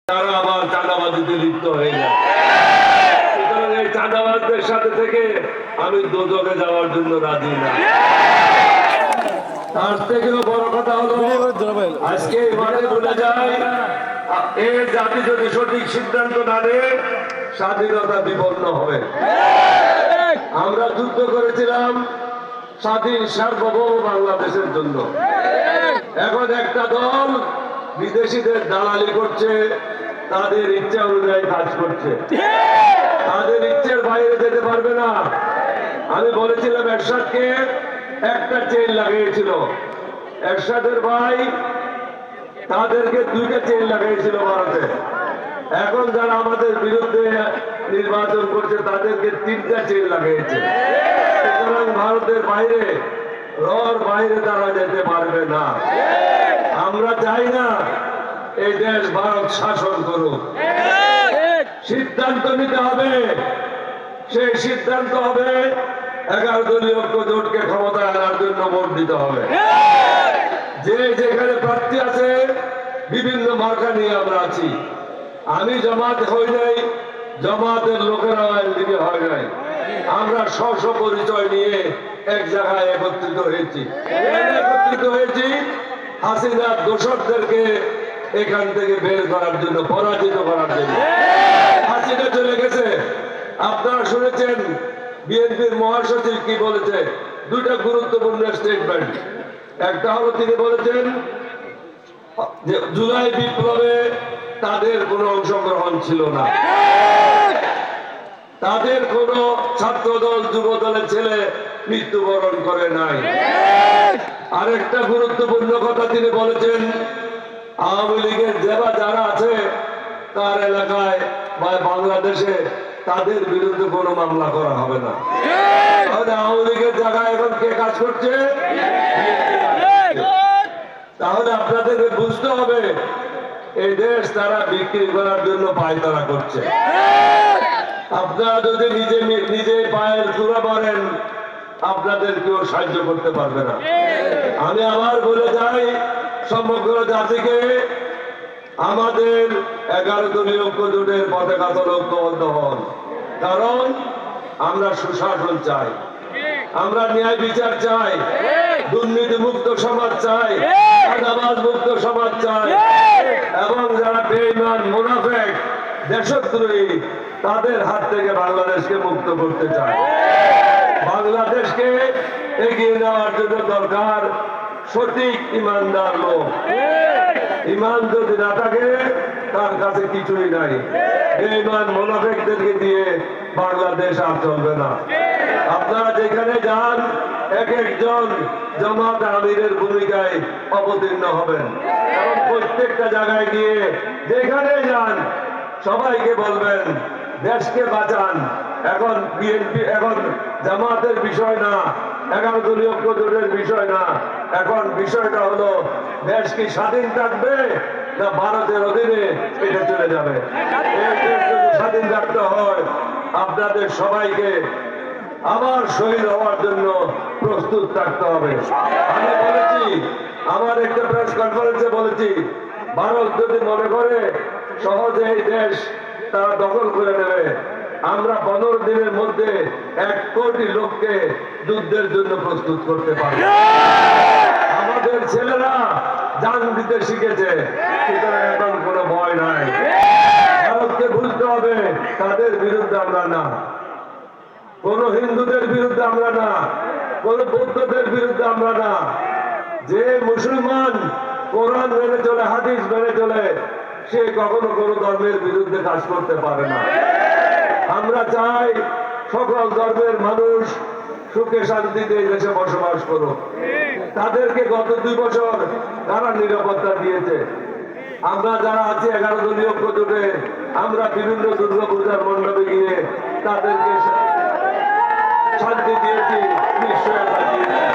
তারা আবার চাঁদাবাজিতে লিপ্ত হয়ে যায়। সুতরাং এই চাঁদাবাজদের সাথে থেকে আমি দোজখে যাওয়ার জন্য রাজি না। তার থেকেও বড় কথা হলো আজকে মাঠে বলে যায় এই জাতি যদি সঠিক সিদ্ধান্ত না নেয় স্বাধীনতা বিপন্ন হবে। আমরা যুদ্ধ করেছিলাম স্বাধীন সার্বভৌম বাংলাদেশের জন্য। এখন একটা দল বিদেশিদের দালালি করছে, তাদের ইচ্ছা অনুযায়ী কাজ করছে, তাদের ইচ্ছের বাইরে যেতে পারবে না। আমি বলেছিলাম এরশাদকে একটা চেইন লাগিয়েছিল, এরশাদের ভাই তাদেরকে দুইটা চেইন লাগিয়েছিল ভারতে। এখন যারা আমাদের বিরুদ্ধে নির্বাচন করছে তাদেরকে তিনটা চেইন লাগিয়েছে। সুতরাং ভারতের বাইরে বাইরে তারা যেতে পারবে না। আমরা চাই না এই দেশ ভারত শাসন করুক। সিদ্ধান্ত নিতে হবে, সেই সিদ্ধান্ত হবে 11 দলীয় ঐক্য জোটকে ক্ষমতায় আনার জন্য ভোট দিতে হবে। যে যেখানে প্রার্থী আছে বিভিন্ন মার্কা নিয়ে আমরা আছি। আমি জামাত হই নাই, জামাতের লোকেরা এদিকে হয় নাই। আমরা স্ব পরিচয় নিয়ে এক জায়গায় একত্রিত হয়েছি হাসিনার দোষরদেরকে এখান থেকে বের করার জন্য, পরাজিত করার জন্য। হাসিনা চলে গেছে, আপনারা শুনেছেন বিএনপির মহাসচিব কি বলেছে, দুইটা গুরুত্বপূর্ণ স্টেটমেন্ট। একটা হলো তিনি বলেছেন যে জুলাই বিপ্লবে তাদের কোনো অংশগ্রহণ ছিল না, তাদের কোন ছাত্রদল যুব দলের ছেলে মৃত্যুবরণ করে নাই। আরেকটা গুরুত্বপূর্ণ কথা তিনি বলেছেন, আওয়ামী লীগের যারা আছে তার এলাকায় বা বাংলাদেশে তাদের বিরুদ্ধে কোনো মামলা করা হবে না। তাহলে আওয়ামী লীগের জায়গায় এখন কে কাজ করছে? তাহলে আপনাদের বুঝতে হবে এই দেশ তারা বিক্রি করার জন্য পায়তারা করছে। আপনারা যদি নিজে পায়ের চূড়া মারেন আপনাদের কেউ সাহায্য করতে পারবে না। আমি আবার বলে যাই সমগ্র জাতিকে, আমাদের 11 দলীয় ঐক্য জোটের পতাকা তলে ঐক্যবদ্ধ হন। কারণ আমরা সুশাসন চাই, আমরা ন্যায় বিচার চাই, দুর্নীতি মুক্ত সমাজ চাই, চাঁদাবাজ মুক্ত সমাজ চাই, এবং যারা বেঈমান মুনাফিক দেশদ্রোহী তাদের হাত থেকে বাংলাদেশকে মুক্ত করতে চায়। বাংলাদেশকে এগিয়ে নেওয়ার জন্য দরকার সঠিক ইমানদার লোক। ইমান যদি না থাকে তার কাছে কিছুই নাই। বেঈমান মুনাফিকদেরকে দিয়ে বাংলাদেশ আর চলবে না। আপনারা যেখানে যান এক একজন জামাত আমিরের ভূমিকায় অবতীর্ণ হবেন এবং প্রত্যেকটা জায়গায় গিয়ে যেখানে যান সবাইকে বলবেন দেশকে বাঁচান। এখন বিএনপি, এখন জামাতের বিষয় না, 11 দলীয় ঐক্য জোটের বিষয় না, এখন বিষয়টা হলো দেশ কি স্বাধীন থাকবে না ভারতের অধীনে এটা চলে যাবে। এই দেশ যদি স্বাধীন রাখতে হয় আপনাদের সবাইকে আবার শহীদ হওয়ার জন্য প্রস্তুত থাকতে হবে। আমি বলেছি, আমার একটা প্রেস কনফারেন্সে বলেছি, ভারত যদি মনে করে সহজে এই দেশ তারা দখল করে নেবে, আমরা 15 দিনের মধ্যে 1 কোটি লোককে যুদ্ধের জন্য প্রস্তুত করতে পারি। আমাদের ছেলেরা জান দিতে শিখেছে, সুতরাং এখন কোনো ভয় নাই। ভারতকে বুঝতে হবে তাদের বিরুদ্ধে আমরা না, কোন হিন্দুদের বিরুদ্ধে আমরা না, কোন বৌদ্ধদের বিরুদ্ধে আমরা না। যে মুসলমান কোরআন মেনে চলে, হাদিস মেনে চলে, সে কখনো কোন ধর্মের বিরুদ্ধে কাজ করতে পারে না। আমরা চাই সকল ধর্মের মানুষ সুখে শান্তিতে এই দেশে বসবাস করুক। তাদেরকে গত 2 বছর তারা নিরাপত্তা দিয়েছে। আমরা যারা আছি 11 দলীয় ঐক্য জোটে, আমরা বিভিন্ন দুর্গাপূজার মণ্ডপে গিয়ে তাদেরকে শান্তি দিয়েছি, নিশ্চয়তা দিয়েছি।